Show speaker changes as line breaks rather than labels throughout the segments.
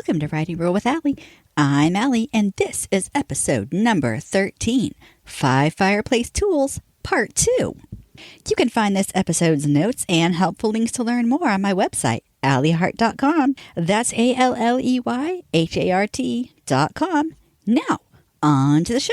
Welcome to Writing Rule with Allie. I'm Allie, and this is episode number 13, 5 Fireplace Tools, Part 2. You can find this episode's notes and helpful links to learn more on my website, AllieHart.com. That's ALLEYHART.com. Now, on to the show.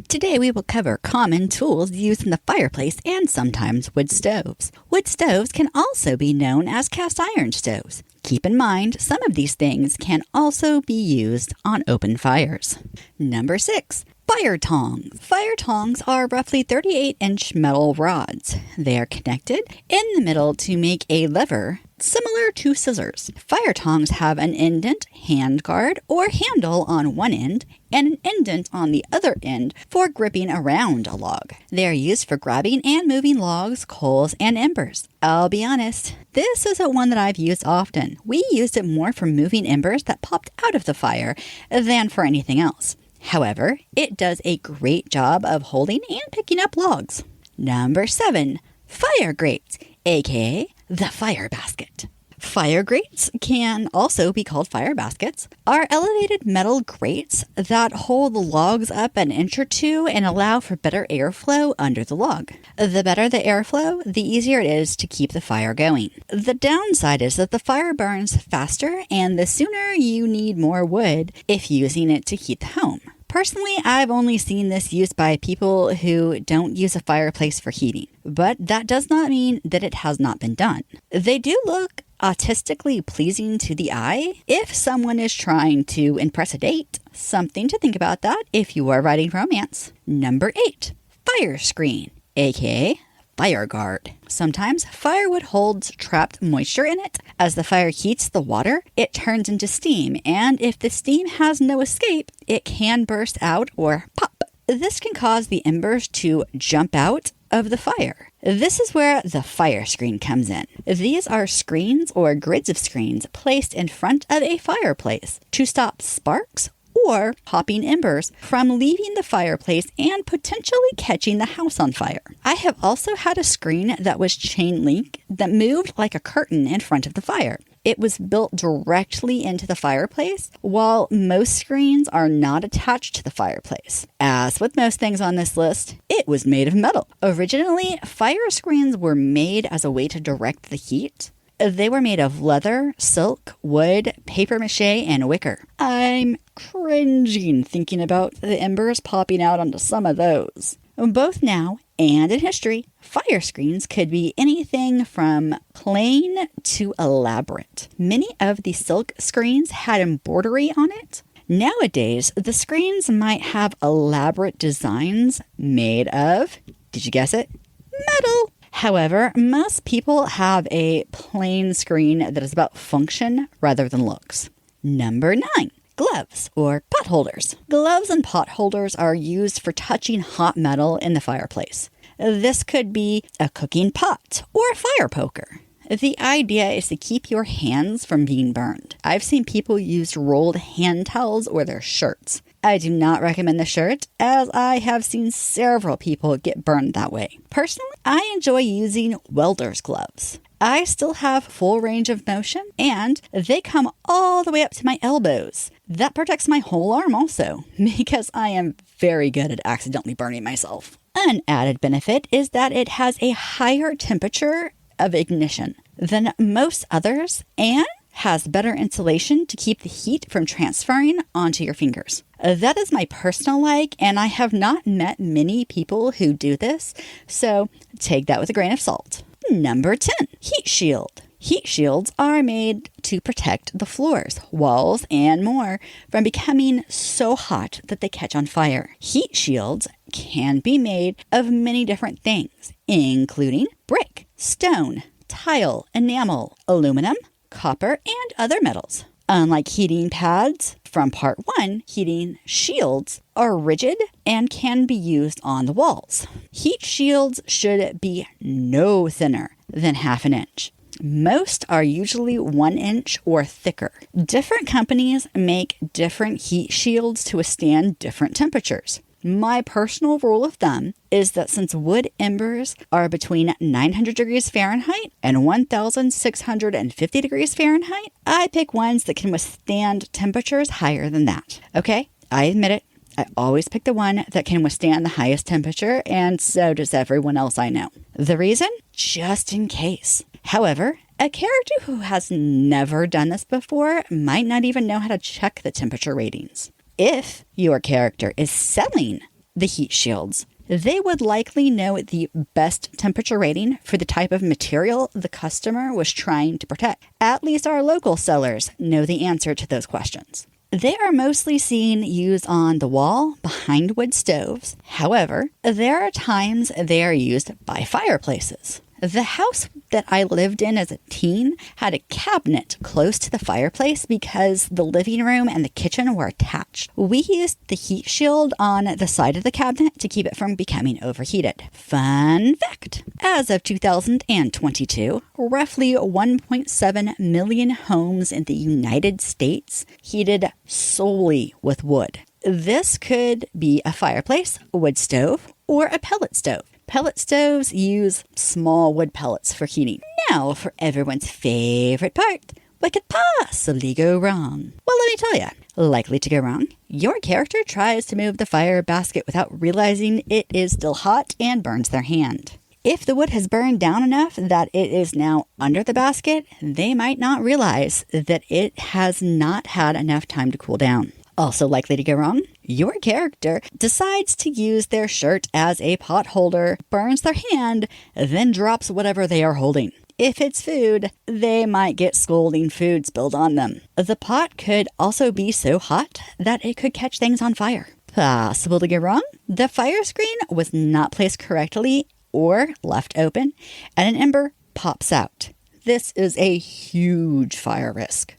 Today we will cover common tools used in the fireplace and sometimes wood stoves. Wood stoves can also be known as cast iron stoves. Keep in mind, some of these things can also be used on open fires. Number 6. Fire tongs. Fire tongs are roughly 38-inch metal rods. They are connected in the middle to make a lever similar to scissors. Fire tongs have an indent handguard or handle on one end and an indent on the other end for gripping around a log. They are used for grabbing and moving logs, coals, and embers. I'll be honest, this isn't one that I've used often. We used it more for moving embers that popped out of the fire than for anything else. However, it does a great job of holding and picking up logs. Number 7. Fire grates, aka the fire basket. Fire grates can also be called fire baskets, are elevated metal grates that hold the logs up an inch or two and allow for better airflow under the log. The better the airflow, the easier it is to keep the fire going. The downside is that the fire burns faster and the sooner you need more wood if using it to heat the home. Personally, I've only seen this used by people who don't use a fireplace for heating, but that does not mean that it has not been done. They do look artistically pleasing to the eye if someone is trying to impress a date. Something to think about that if you are writing romance. Number 8. Fire screen, aka fire guard. Sometimes firewood holds trapped moisture in it. As the fire heats the water, it turns into steam, and if the steam has no escape, it can burst out or pop. This can cause the embers to jump out of the fire. This is where the fire screen comes in. These are screens or grids of screens placed in front of a fireplace to stop sparks or popping embers from leaving the fireplace and potentially catching the house on fire. I have also had a screen that was chain link that moved like a curtain in front of the fire. It was built directly into the fireplace, while most screens are not attached to the fireplace. As with most things on this list, it was made of metal. Originally, fire screens were made as a way to direct the heat. They were made of leather, silk, wood, paper mache, and wicker. I'm cringing thinking about the embers popping out onto some of those. Both now and in history, fire screens could be anything from plain to elaborate. Many of the silk screens had embroidery on it. Nowadays, the screens might have elaborate designs made of, did you guess it? Metal. However, most people have a plain screen that is about function rather than looks. Number 9. Gloves or pot holders. Gloves and pot holders are used for touching hot metal in the fireplace. This could be a cooking pot or a fire poker. The idea is to keep your hands from being burned. I've seen people use rolled hand towels or their shirts. I do not recommend the shirt, as I have seen several people get burned that way. Personally, I enjoy using welder's gloves. I still have full range of motion, and they come all the way up to my elbows. That protects my whole arm also, because I am very good at accidentally burning myself. An added benefit is that it has a higher temperature of ignition than most others, and has better insulation to keep the heat from transferring onto your fingers. That is my personal like, and I have not met many people who do this, so take that with a grain of salt. Number 10. Heat shield. Heat shields are made to protect the floors, walls, and more from becoming so hot that they catch on fire. Heat shields can be made of many different things, including brick, stone, tile, enamel, aluminum, copper, and other metals. Unlike heating pads from part 1, heating shields are rigid and can be used on the walls. Heat shields should be no thinner than ½ inch. Most are usually 1 inch or thicker. Different companies make different heat shields to withstand different temperatures. My personal rule of thumb is that since wood embers are between 900 degrees Fahrenheit and 1,650 degrees Fahrenheit, I pick ones that can withstand temperatures higher than that. Okay, I admit it. I always pick the one that can withstand the highest temperature, and so does everyone else I know. The reason? Just in case. However, a character who has never done this before might not even know how to check the temperature ratings. If your character is selling the heat shields, they would likely know the best temperature rating for the type of material the customer was trying to protect. At least our local sellers know the answer to those questions. They are mostly seen used on the wall behind wood stoves. However, there are times they are used by fireplaces. The house that I lived in as a teen had a cabinet close to the fireplace because the living room and the kitchen were attached. We used the heat shield on the side of the cabinet to keep it from becoming overheated. Fun fact! As of 2022, roughly 1.7 million homes in the United States heated solely with wood. This could be a fireplace, a wood stove, or a pellet stove. Pellet stoves use small wood pellets for heating. Now for everyone's favorite part. What could possibly go wrong? Well, let me tell you. Likely to go wrong. Your character tries to move the fire basket without realizing it is still hot and burns their hand. If the wood has burned down enough that it is now under the basket, they might not realize that it has not had enough time to cool down. Also likely to go wrong, your character decides to use their shirt as a pot holder, burns their hand, then drops whatever they are holding. If it's food, they might get scalding food spilled on them. The pot could also be so hot that it could catch things on fire. Possible to go wrong, the fire screen was not placed correctly or left open, and an ember pops out. This is a huge fire risk.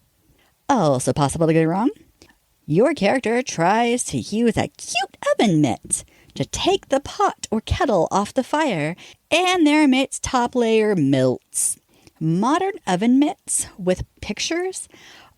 Also possible to go wrong, your character tries to use a cute oven mitt to take the pot or kettle off the fire, and their mitt's top layer melts. Modern oven mitts with pictures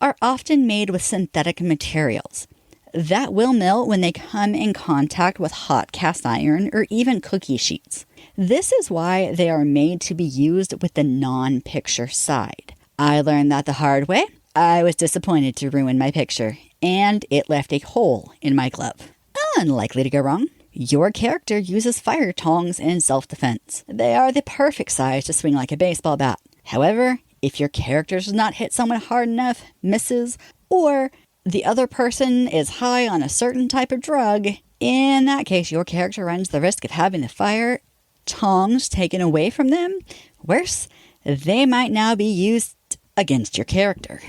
are often made with synthetic materials that will melt when they come in contact with hot cast iron or even cookie sheets. This is why they are made to be used with the non-picture side. I learned that the hard way. I was disappointed to ruin my picture, and it left a hole in my glove. Unlikely to go wrong, your character uses fire tongs in self-defense. They are the perfect size to swing like a baseball bat. However, if your character does not hit someone hard enough, misses, or the other person is high on a certain type of drug, in that case, your character runs the risk of having the fire tongs taken away from them. Worse, they might now be used against your character.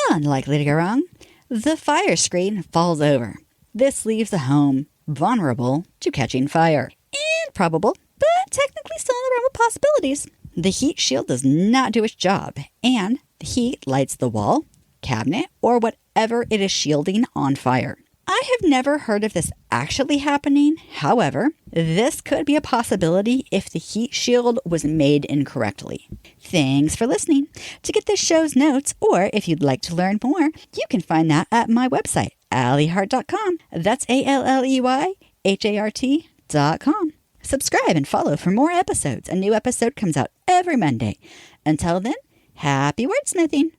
Unlikely to go wrong, the fire screen falls over. This leaves the home vulnerable to catching fire. And probable, but technically still in the realm of possibilities. The heat shield does not do its job, and the heat lights the wall, cabinet, or whatever it is shielding on fire. I have never heard of this actually happening. However, this could be a possibility if the heat shield was made incorrectly. Thanks for listening. To get this show's notes, or if you'd like to learn more, you can find that at my website, alleyhart.com. That's ALLEYHART.com. Subscribe and follow for more episodes. A new episode comes out every Monday. Until then, happy wordsmithing.